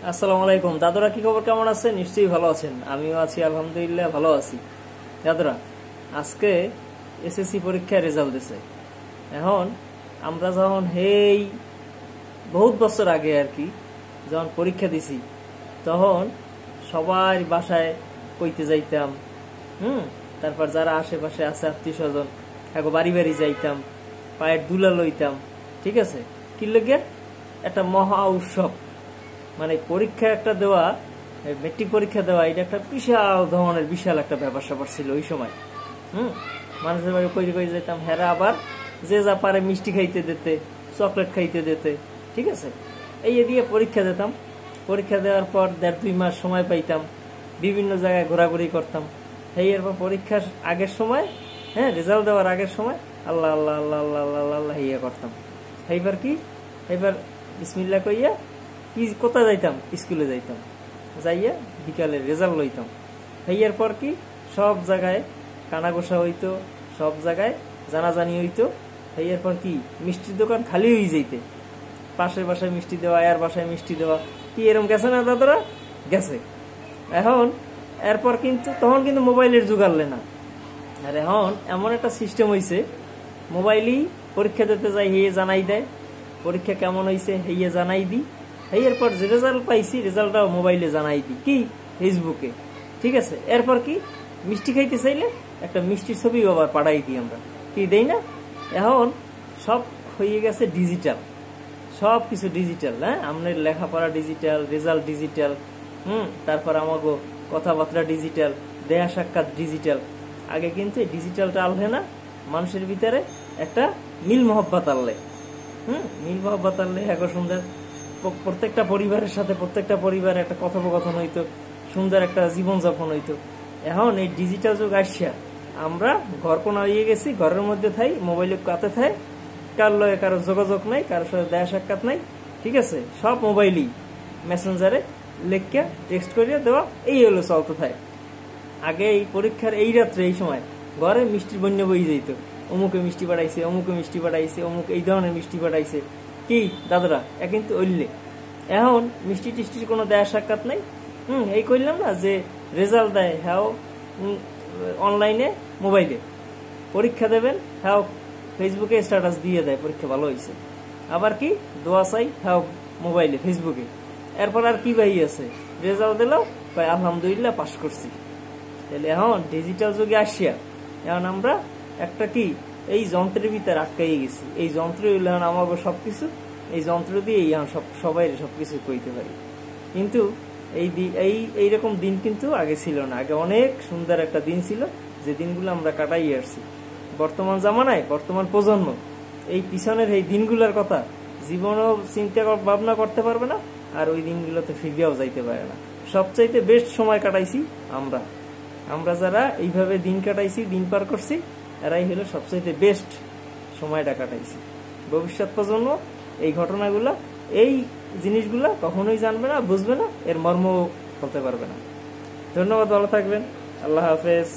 আসসালামু আলাইকুম দাদুরা, কি খবর? কেমন আছেন? নিশ্চয়ই ভালো আছেন। আমিও আছি, আলহামদুলিল্লাহ ভালো আছি। দাদুরা, আজকে এসএসসি পরীক্ষার রেজাল্ট দিছে। এখন আমরা যখন বহুত বছর আগে আর কি যখন পরীক্ষা দিছি, তখন সবাই বাসায় কইতে যাইতাম। তারপর যারা আশেপাশে আছে আত্মীয় স্বজন, এখন বাড়ি বাড়ি যাইতাম, পায়ের দুলা লইতাম। ঠিক আছে, কি লাগে একটা মহা উৎসব, মানে পরীক্ষা একটা দেওয়া, মেট্রিক পরীক্ষা দেওয়া, এটা একটা বিশাল ধরনের বিশাল একটা ব্যাপার স্যাপার ছিল ওই সময়। মানুষের বাড়ি কই কই যেতাম, হেরা আবার যে যা পারে মিষ্টি খাইতে দিতে, চকলেট খাইতে দিতে। ঠিক আছে, এই দিয়ে পরীক্ষা দিতাম। পরীক্ষা দেওয়ার পর 1.5-2 মাস সময় পাইতাম, বিভিন্ন জায়গায় ঘোরাঘুরি করতাম। এরপর পরীক্ষার আগের সময়, রেজাল্ট দেওয়ার আগের সময় আল্লাহ আল্লাহ আল্লাহ আল্লাহ আল্লাহ আল্লাহ করতাম। এইবার কি, এইবার বিসমিল্লাহ কইয়া কি কোথায় যাইতাম, স্কুলে যাইতাম, যাইয়া বিকালে রেজাল্ট লইতাম। হইয়ার পর কি সব জায়গায় কানাঘোষা হইতো, সব জায়গায় জানাজানি হইতো। হইয়ার পর কি মিষ্টির দোকান খালি হয়ে যাইতে, পাশের বাসায় মিষ্টি দেওয়া, এর বাসায় মিষ্টি দেওয়া। কি এরম গেছে না দাদারা? গেছে। এখন এরপর কিন্তু তখন কিন্তু মোবাইলের যুগালে না। আর এখন এমন একটা সিস্টেম হয়েছে, মোবাইলই পরীক্ষা দিতে যাই, হেয়ে জানাই দেয় পরীক্ষা কেমন হয়েছে, হেয়ে জানাই দিই। এরপর যে রেজাল্ট পাইছি, রেজাল্টটাও মোবাইলে জানাই দিই, কি ফেসবুকে। ঠিক আছে, এরপর কি মিষ্টি খাইতে চাইলে একটা মিষ্টির ছবি আবার পাঠাই দিই আমরা, কি দেই না? এখন সব হয়ে গেছে ডিজিটাল, সব কিছু ডিজিটাল। আমাদের লেখাপড়া ডিজিটাল, রেজাল্ট ডিজিটাল, তারপর আমাকে কথাবার্তা ডিজিটাল, দেয়া সাক্ষাৎ ডিজিটাল। আগে কিন্তু এই ডিজিটালটা আনলে না, মানুষের ভিতরে একটা মিল মহব্বত আনলে, মিল মহব্বত আনলে এখন সুন্দর প্রত্যেকটা পরিবারের সাথে প্রত্যেকটা পরিবারে একটা কথোপকথন হইতো, সুন্দর একটা জীবনযাপন হইতো। এখন এই ডিজিটাল যুগ আসিয়া আমরা ঘর কোনা হয়ে গেছি, ঘরের মধ্যে থাই, মোবাইলে কাতে থাই, কার লগে কারো যোগাযোগ নাই, কারোর সাথে দেখা সাক্ষাৎ নাই। ঠিক আছে, সব মোবাইলই মেসেঞ্জারে লেখিয়া টেক্সট করিয়া দেওয়া, এই হলো চলতে থাকে। আগে এই পরীক্ষার এই রাত্রে এই সময় ঘরে মিষ্টির বন্য বই যেত, অমুকে মিষ্টি পাঠাইছে, অমুকে মিষ্টি পাঠাইছে, অমুক এই ধরনের মিষ্টি পাঠাইছে। কি দাদুরা, কিন্তু ওইলে এখন মিষ্টি টিষ্টির কোনো দেয়া সাক্ষাৎ নাই। এই করলাম না যে রেজাল্ট দেয়, হ্যাঁ অনলাইনে মোবাইলে পরীক্ষা দেবেন, হ্যাঁ ফেসবুকে স্ট্যাটাস দিয়ে দেয় পরীক্ষা ভালো হয়েছে। আবার কি দোয়া চাই, হ্যাঁ মোবাইলে ফেসবুকে। এরপর আর কি বাই আছে, রেজাল্ট দিলেও আলহামদুলিল্লাহ পাস করছি। তাহলে এখন ডিজিটাল যুগে আসিয়া এখন আমরা একটা কি এই যন্ত্রের ভিতরে আটকাই গেছি। এই যন্ত্র হইলে আমাকে সবকিছু, এই যন্ত্র দিয়ে সবাই সবকিছু কইতে পারি। কিন্তু এইরকম দিন কিন্তু আগে ছিল না। আগে অনেক সুন্দর একটা দিন ছিল, যে দিনগুলো আমরা কাটাই আসছি। বর্তমান জামানায় বর্তমান প্রজন্ম এই পিছনের এই দিনগুলোর কথা জীবনেও চিন্তা ভাবনা করতে পারবে না, আর ওই দিনগুলোতে ফিরিয়াও যাইতে পারে না। সবচাইতে বেস্ট সময় কাটাইছি আমরা, আমরা যারা এইভাবে দিন কাটাইছি, দিন পার করছি, এরাই হলো সবচাইতে বেস্ট সময়টা কাটাইছি। ভবিষ্যৎ প্রজন্ম এই ঘটনাগুলা, এই জিনিসগুলা কখনোই জানবে না, বুঝবে না, এর মর্ম বলতে পারবে না। ধন্যবাদ, ভালো থাকবেন, আল্লাহ হাফেজ।